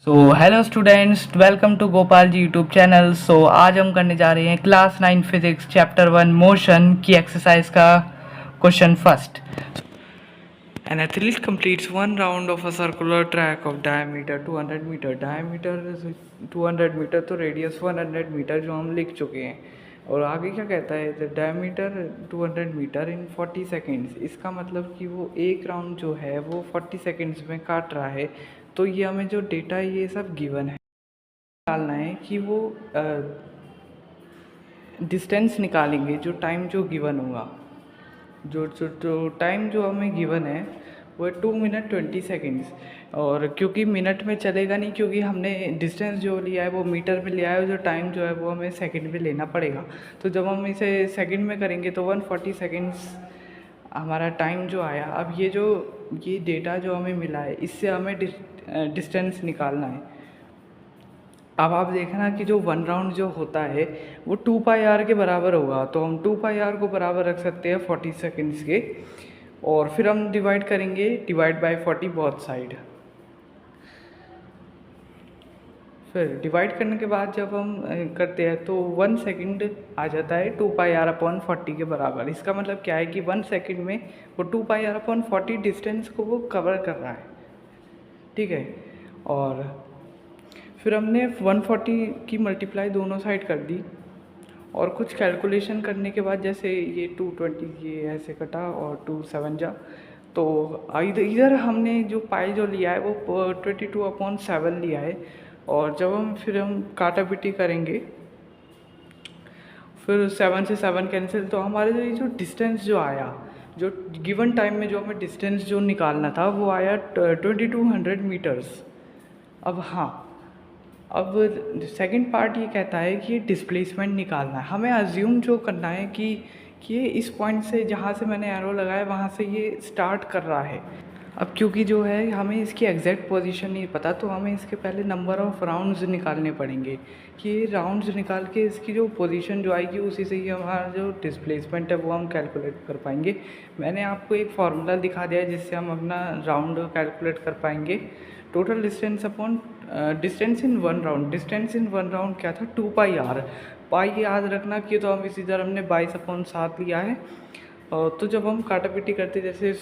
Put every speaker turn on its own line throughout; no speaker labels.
So hello students, welcome to Gopal ji YouTube channel. So आज हम करने जा रहे हैं क्लास 9 फिजिक्स चैप्टर 1 मोशन की एक्सरसाइज का question first. An athlete completes one round of a circular track of diameter 200 metre. Diameter 200 metre, तो radius 100 metre जो हम लिख चुके हैं। और आगे क्या कहता है, डायमीटर 200 मीटर इन 40 सेकेंड्स। इसका मतलब कि वो एक राउंड जो है वो 40 सेकेंड्स में काट रहा है। तो ये हमें जो डेटा है ये सब गिवन है। निकालना है कि वो डिस्टेंस निकालेंगे, जो टाइम जो गिवन होगा, जो टाइम जो हमें गिवन है वो 2 मिनट 20 सेकेंड्स। और क्योंकि मिनट में चलेगा नहीं, क्योंकि हमने डिस्टेंस जो लिया है वो मीटर में लिया है, जो टाइम जो है वो हमें सेकंड में लेना पड़ेगा। तो जब हम इसे सेकंड में करेंगे तो 140 सेकेंड्स हमारा टाइम जो आया। अब ये डेटा जो हमें मिला है, इससे हमें डिस्टेंस निकालना है। अब आप देखना कि जो वन राउंड जो होता है वो 2πr के बराबर होगा। तो हम 2πr को बराबर रख सकते हैं 40 सेकेंड्स के, और फिर हम डिवाइड करेंगे, डिवाइड बाय 40 बोथ साइड। फिर डिवाइड करने के बाद जब हम करते हैं तो 1 सेकेंड आ जाता है 2πr/40 के बराबर। इसका मतलब क्या है कि 1 सेकेंड में वो 2πr/40 डिस्टेंस को वो कवर कर रहा है। ठीक है, और फिर हमने 140 की मल्टीप्लाई दोनों साइड कर दी, और कुछ कैलकुलेशन करने के बाद, जैसे ये 220 ये ऐसे कटा और 2 7 जा, तो इधर हमने जो पाई जो लिया है वो 22/7 लिया है। और जब हम काटा पिटी करेंगे, फिर 7 से 7 कैंसिल, तो हमारे जो डिस्टेंस जो आया, जो गिवन टाइम में जो हमें डिस्टेंस जो निकालना था वो आया 2200 मीटर्स। अब हाँ, अब सेकंड पार्ट ये कहता है कि डिस्प्लेसमेंट निकालना है। हमें अज्यूम जो करना है कि ये इस पॉइंट से, जहाँ से मैंने एरो लगाया वहाँ से ये स्टार्ट कर रहा है। अब क्योंकि जो है हमें इसकी एग्जैक्ट पोजीशन नहीं पता, तो हमें इसके पहले नंबर ऑफ़ राउंड्स निकालने पड़ेंगे। कि राउंड्स निकाल के इसकी जो पोजीशन जो आएगी उसी से ही हमारा जो डिस्प्लेसमेंट है वो हम कैलकुलेट कर पाएंगे। मैंने आपको एक फार्मूला दिखा दिया है जिससे हम अपना राउंड कैलकुलेट कर पाएंगे। Total distance upon distance in one round. Distance in one round क्या था, 2πr। पाई याद रखना कि तो हम इसी तरह हमने 22/7 लिया है। तो जब हम काटा पिटी करते, जैसे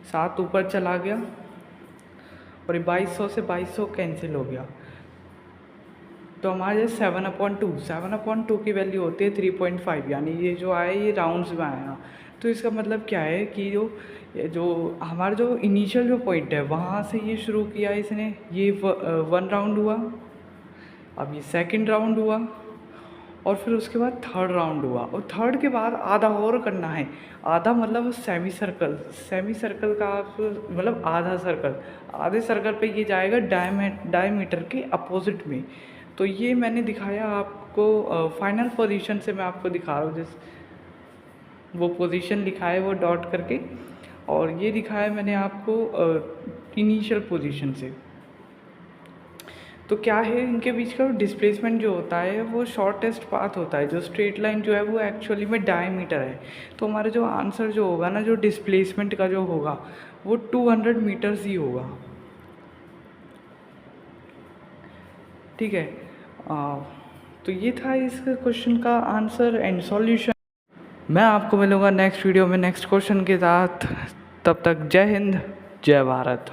7 ऊपर चला गया और ये 2200 से 2200 कैंसिल हो गया, तो हमारे 7/2 की वैल्यू होती है 3.5। यानी ये जो आया ये राउंड्स में आया। तो इसका मतलब क्या है कि जो हमारा जो इनिशियल जो पॉइंट है वहाँ से ये शुरू किया इसने, ये 1 राउंड हुआ, अब ये सेकंड राउंड हुआ, और फिर उसके बाद थर्ड राउंड हुआ, और थर्ड के बाद आधा और करना है। आधा मतलब सेमी सर्कल का आप मतलब आधा सर्कल, आधे सर्कल पे ये जाएगा डायमीटर के अपोजिट में। तो ये मैंने दिखाया आपको, फाइनल पोजीशन से मैं आपको दिखा रहा हूँ। जिस वो पोजीशन लिखा है वो डॉट करके, और ये दिखाया मैंने आपको इनिशियल पोजीशन से। तो क्या है इनके बीच का डिस्प्लेसमेंट जो होता है वो शॉर्टेस्ट पाथ होता है। जो स्ट्रेट लाइन जो है वो एक्चुअली में डायमीटर है। तो हमारा जो आंसर जो होगा ना, जो डिस्प्लेसमेंट का जो होगा वो 200 मीटर्स ही होगा। ठीक है, तो ये था इस क्वेश्चन का आंसर एंड सॉल्यूशन। मैं आपको मिलूँगा नेक्स्ट वीडियो में नेक्स्ट क्वेश्चन के साथ। तब तक जय हिंद, जय भारत।